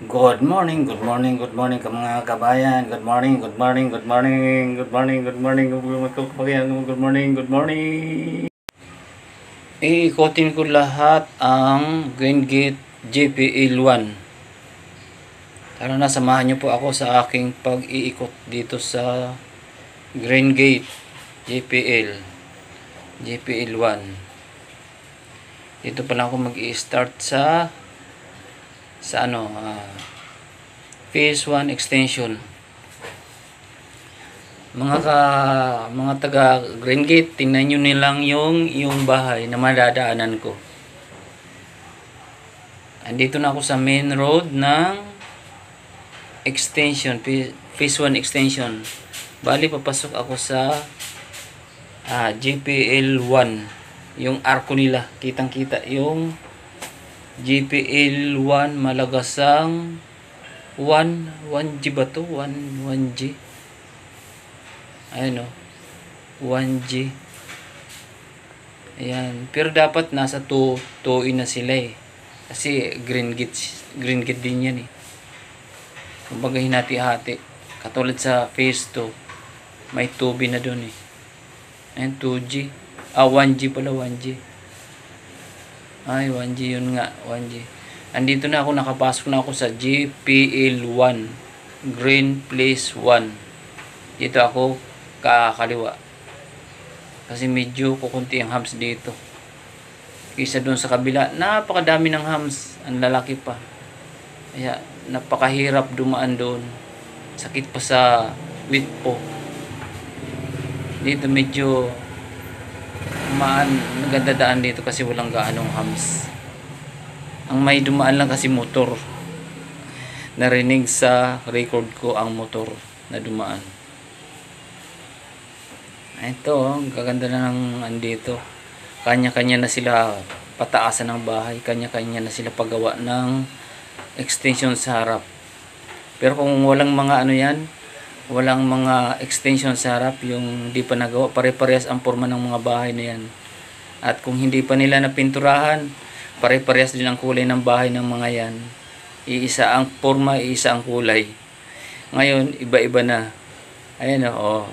Good morning, good morning, good morning ka mga kabayan. Good morning, good morning, good morning, good morning, good morning, good morning, good morning, good morning. Iikotin ko lahat ang Green Gate JPL1. Tara na, samahan niyo po ako sa aking pag-iikot dito sa Green Gate JPL1. Dito pa lang ako mag-i-start sa phase 1 extension. Mga taga Green Gate, tingnan nyo nilang yung bahay na madadaanan ko. Andito na ako sa main road ng extension, phase 1 extension. Bali, papasok ako sa JPL1. Yung arko nila, kitang kita yung JPL1 Malagasang 1G ba to? 1G. Ayan o. 1G. Ayan. Pero dapat nasa 2 na sila eh. Kasi green gate din yan eh. Kumbaga hinati-hati. Katulad sa phase 2. May 2B na dun eh. Ayan, 2G. 1G pala, 1G. Ay, 1G yun nga, 1G. Andito na ako, nakapasok na ako sa JPL1 Green Place 1. Dito ako kakaliwa. Kasi medyo kukunti ang hams dito. Kaysa doon sa kabila, napakadami ng hams. Ang lalaki pa. Kaya napakahirap dumaan doon. Sakit pa sa wheat po. Dito medyo maganda daan dito kasi walang gaanong hams. Ang may dumaan lang kasi motor. Narinig sa record ko ang motor na dumaan. Ito, ang gaganda na ng andito. Kanya-kanya na sila pataasan ng bahay. Kanya-kanya na sila paggawa ng extension sa harap. Pero kung walang mga walang mga extension sa harap, yung di pa nagawa, pare-parehas ang forma ng mga bahay na yan. At kung hindi pa nila napinturahan, pare-parehas din ang kulay ng bahay ng mga yan. Iisa ang forma, iisa ang kulay. Ngayon, iba-iba na. Ayan o.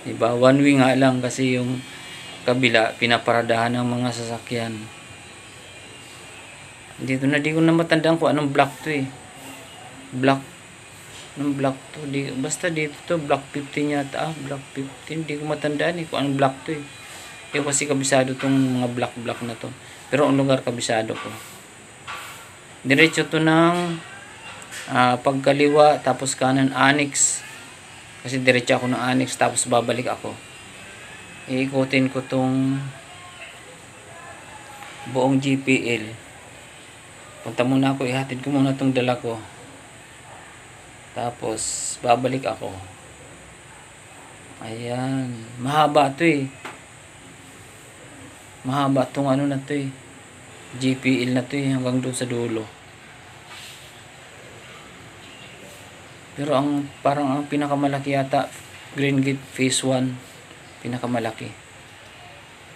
Diba? One way nga lang kasi yung kabila, pinaparadahan ng mga sasakyan. Dito na, di ko na matandaan kung anong block to eh. Anong block to? Basta dito to, block 15 yata. Block 15. Di ko matandaan eh kung anong block to eh. Yung kasi kabisado tong mga block na to. Pero ang lugar kabisado ko. Diretso to ng pagkaliwa, tapos kanan annex. Kasi diretso ako ng annex, tapos babalik ako. Iikutin ko tong buong GPL. Punta muna ako, ihatid ko muna tong dala ko. Tapos babalik ako. Ayan, mahaba to eh. Mahaba tong na to eh. GPL na to eh, hanggang doon sa dulo. Pero parang ang pinakamalaki yata, Green Gate Phase 1, pinakamalaki.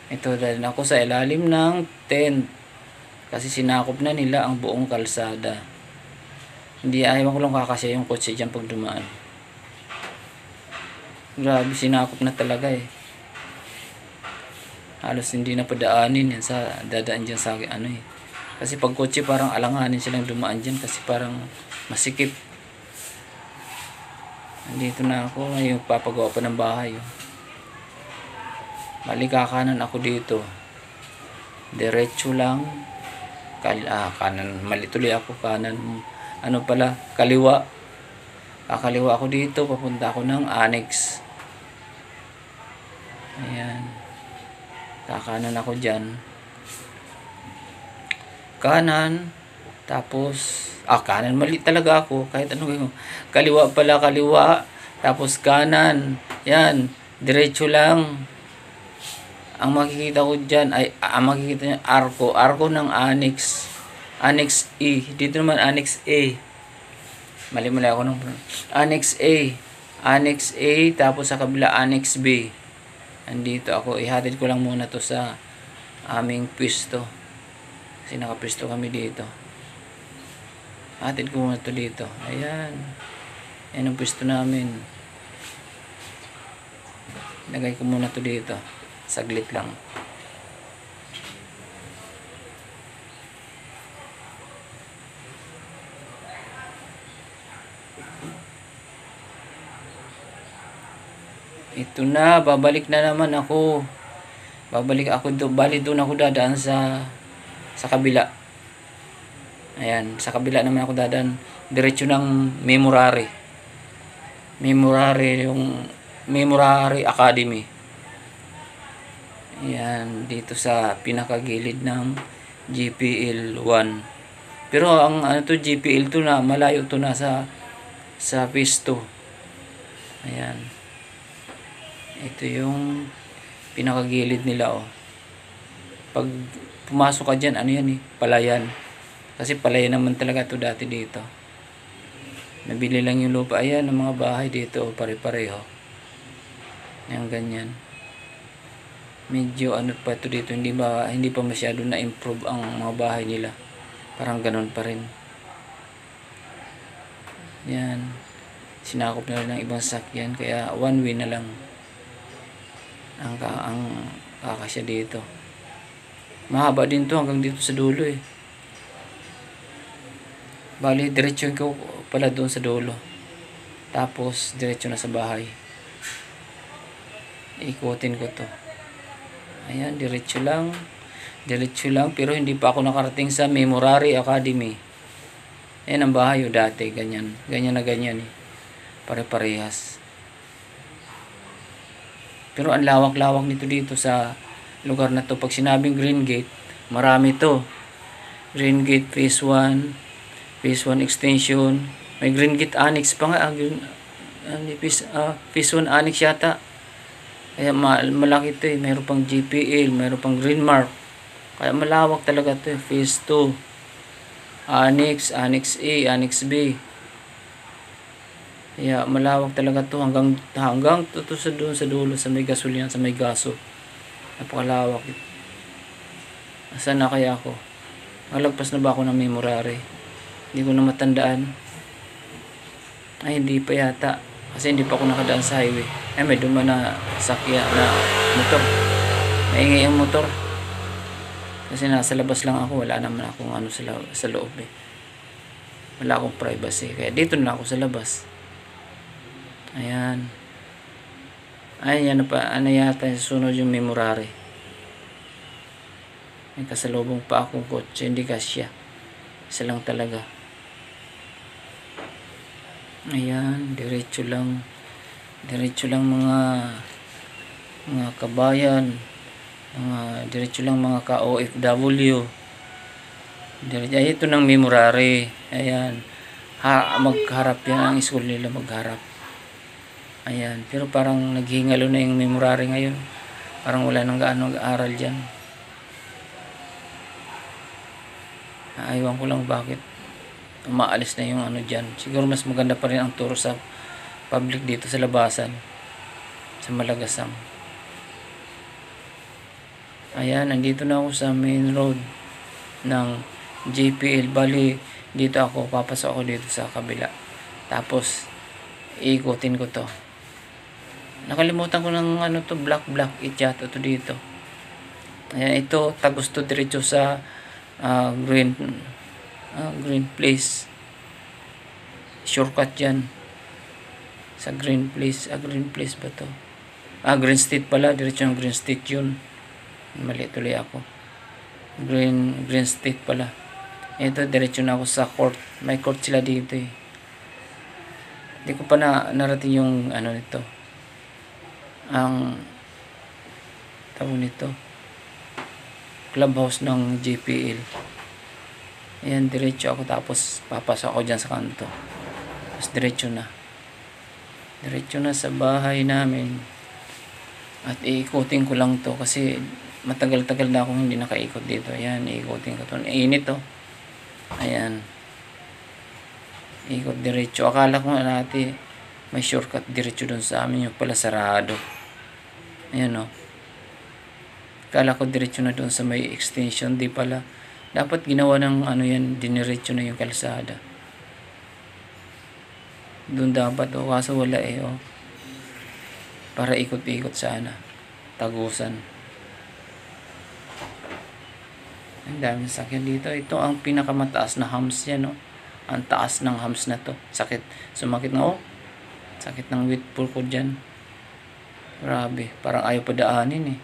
Ito, dahil ako sa ilalim ng tent. Kasi sinakop na nila ang buong kalsada. Hindi, ayaw ko lang kakasya yung kotse dyan pag dumaan. Grabe, sinakop na talaga eh. Halos hindi na padaanin yan sa dadaan dyan sa eh. Kasi pag kotse parang alanganin silang dumaan dyan kasi parang masikip. Andito na ako, ngayon papagawa pa ng bahay. Malikakanan ako dito. Diretso lang. Kanan, mali tuloy ako, kanan. Kaliwa. Kakaliwa ako dito, papunta ako ng annex. Ayan. Kakanan ako dyan. Kanan. Tapos, kanan, mali talaga ako. Kahit ano, kaliwa pala, kaliwa. Tapos kanan. Yan. Diretso lang. Ang makikita ko dyan ay, makikita nyo, arko ng annex. Annex E. Dito naman Annex A. Mali ako ng Annex A. Annex A. Tapos sa kabila Annex B. Andito ako. Ihatid ko lang muna to sa aming pwesto. Kasi nakapwesto kami dito. Hatid ko muna to dito. Ayan. Ayan ang pwesto namin. Lagay ko muna to dito. Saglit lang. Ito na, babalik na naman ako. Babalik ako doon. Bali doon ako dadaan sa kabila. Ayan, sa kabila naman ako dadaan. Diretso ng Memorare. Memorare, yung Memorare Academy. Ayan, dito sa pinakagilid ng GPL 1. Pero ang ano to, GPL 2 na, malayo to na sa phase 2. Ayan. Ito yung pinakagilid nila, oh. Pag pumasok ka dyan, ano yan eh, palayan. Kasi palayan naman talaga to dati dito. Nabili lang yung lupa. Ayan, ang mga bahay dito, oh, pare-pareho. Ayan, ganyan. Medyo ano pa to dito, hindi pa masyado na improve ang mga bahay nila. Parang ganun pa rin. Yan. Sinakop na rin ng ibang sakyan, kaya one way na lang ang kakasya dito. Mahaba din to hanggang dito sa dulo eh. Bali, diretso ko pala doon sa dulo. Tapos, diretso na sa bahay. Ikutin ko to. Ayan, diretso lang. Diretso lang, pero hindi pa ako nakarating sa Memorare Academy. Ayan ang bahay o dati, ganyan. Ganyan na ganyan eh. Pare-parehas. Pero ang lawak-lawak nito dito sa lugar na to. Pag sinabing Green Gate, marami to. Green Gate Phase 1, Phase 1 Extension. May Green Gate Annex pa nga. Phase 1 Annex yata. Kaya malaki to eh. Mayroon pang GPL, mayroon pang Green Mark. Kaya malawak talaga to eh. Phase 2. Annex, Annex A, Annex B. Kaya malawak talaga to hanggang to sa doon sa dulo sa may gasolina, sa may gaso. Napakalawak. Asan na kaya ako? Malagpas na ba ako ng Memorare? Hindi ko na matandaan. Ay, hindi pa yata. Kasi hindi pa ako nakadaan sa highway. Ay, may duman na sakya na motor. Maingay ang motor. Kasi nasa labas lang ako. Wala naman akong ano sa loob eh. Wala akong privacy. Kaya dito na ako sa labas. Ayan. Ayan pa. Ano yata sunod yung Memorare. May kasalubong pa akong kotse. Hindi kasya. Isa lang talaga. Ayan. Diretso lang. Diretso lang mga kabayan. Diretso lang mga ka-OFW. Diretso. Ay, ito ng Memorare. Ayan. Magharap yan. Ang school nila magharap. Ayan, pero parang naghihingalo na yung Memorare ngayon. Parang wala nang gaano mag-aaral dyan. Aywan ko lang bakit umaalis na yung ano dyan. Siguro mas maganda pa rin ang turo sa public dito sa labasan. Sa Malagasang. Ayan, nandito na ako sa main road ng JPL. Bali, dito ako, papasok ako dito sa kabila. Tapos, iikutin ko to. Nakalimutan ko ng ano to, black ityata to dito. Ayan, ito tagos to diretso sa green place. Shortcut yan sa green place. Green place ba to? Green State pala, diretso ng Green State yun. Mali tuloy ako. Green State pala. Ito diretso na ako sa court. May court sila dito eh. Hindi ko pa narating yung ano nito, ang tawag nito, clubhouse ng JPL. Ayan, diretso ako, tapos papasok ako dyan sa kanto, tapos diretso na sa bahay namin. At iikutin ko lang to kasi matagal-tagal na akong hindi nakaikot dito. Ayan, iikutin ko to. Init to. Ayan, ikot diretso. Akala ko nga natin may shortcut diretso dun sa amin, yung pala sarado. Ayan o. Akala ko diretso na dun sa may extension. Di pala. Dapat ginawa ng ano yan, diniretso na yung kalsada. Doon dapat, oh, kaso wala eh, oh. Para ikot-ikot sana. Tagusan. Ang daming sakyan dito. Ito ang pinakamataas na humps yan, oh. Ang taas ng humps na to. Sakit. Sumakit na, oh. Sakit ng witpul ko dyan. Grabe. Parang ayaw pa daanin, eh.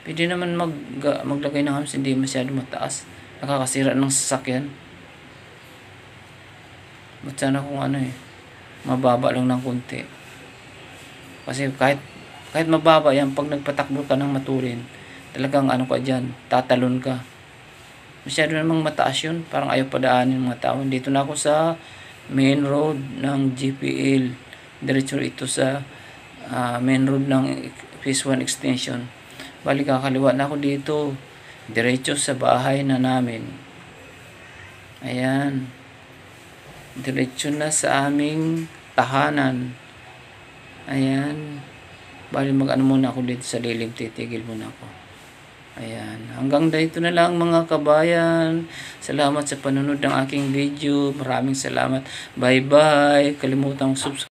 Pwede naman maglagay ng humps, hindi masyado mataas. Nakakasira ng sasakyan. Ba't sana kung ano eh, mababa lang ng kunti. Kasi kahit mababa yan, pag nagpatakbo ka ng maturin, talagang ano ka dyan, tatalon ka. Masyado namang mataas yun, parang ayaw padaanin ng mga tao. Dito na ako sa main road ng GPL. Diretso ito sa main road ng Phase 1 Extension. Bali kakaliwa na ako dito, diretso sa bahay na namin. Ayan. Diretso na sa aming tahanan. Ayan. Bali mag-ano muna ako dito sa lilim. Titigil muna ako. Ayan. Hanggang dito na lang mga kabayan. Salamat sa panunod ng aking video. Maraming salamat. Bye bye. Kalimutang subscribe.